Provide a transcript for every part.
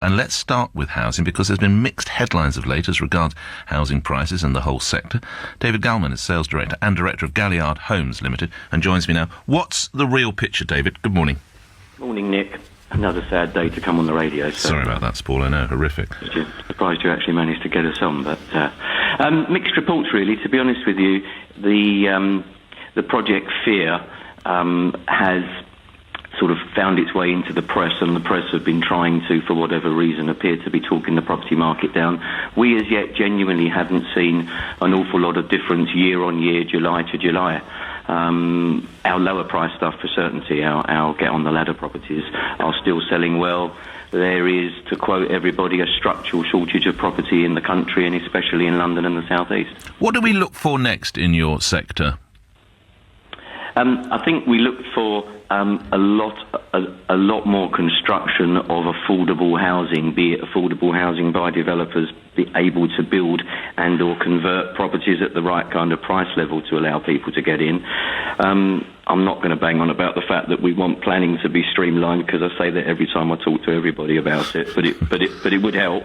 And let's start with housing, because there's been mixed headlines of late as regards housing prices and the whole sector. David Galman is Sales Director and Director of Galliard Homes Limited and joins me now. What's the real picture, David? Good morning. Morning, Nick. Another sad day to come on the radio. So sorry about that, Paul. I know, horrific. Surprised you actually managed to get us on, but mixed reports, really. To be honest with you, the Project Fear has sort of found its way into the press, and the press have been trying to, for whatever reason, appear to be talking the property market down. We as yet genuinely haven't seen an awful lot of difference year on year, July to July. Our lower price stuff, for certainty, our get on the ladder properties are still selling well. There is, to quote everybody, a structural shortage of property in the country, and especially in London and the South East. What do we look for next in your sector? I think we look for a lot more construction of affordable housing, be it affordable housing by developers be able to build and or convert properties at the right kind of price level to allow people to get in. I'm not going to bang on about the fact that we want planning to be streamlined, because I say that every time I talk to everybody about it, but it would help.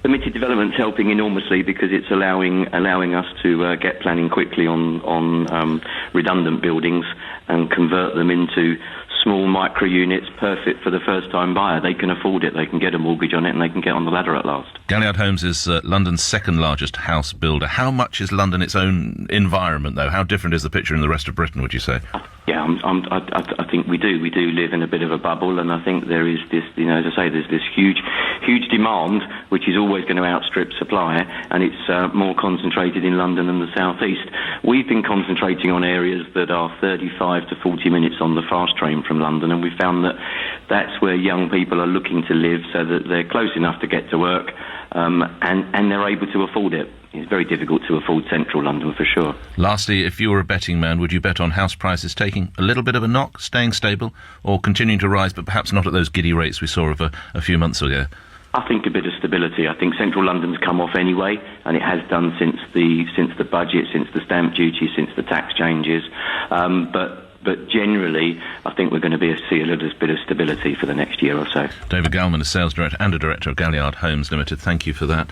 Limited development's helping enormously because it's allowing us to get planning quickly on redundant buildings and convert them into small micro units, perfect for the first time buyer. They can afford it, they can get a mortgage on it, and they can get on the ladder at last. Galliard Homes is London's second largest house builder. How much is London its own environment, though? How different is the picture in the rest of Britain, would you say? Yeah, I think we do. We do live in a bit of a bubble, and I think there is this, as I say, there's this huge demand, which is always going to outstrip supply, and it's more concentrated in London and the South East. We've been concentrating on areas that are 35 to 40 minutes on the fast train from London, and we found that that's where young people are looking to live, so that they're close enough to get to work, and they're able to afford it. It's very difficult to afford central London, for sure. Lastly, if you were a betting man, would you bet on house prices taking a little bit of a knock, staying stable, or continuing to rise, but perhaps not at those giddy rates we saw of a few months ago? I think a bit of stability. I think central London's come off anyway, and it has done since the budget, since the stamp duty, since the tax changes. But generally, I think we're going to see a little bit of stability for the next year or so. David Galman, a Sales Director and a Director of Galliard Homes Limited. Thank you for that.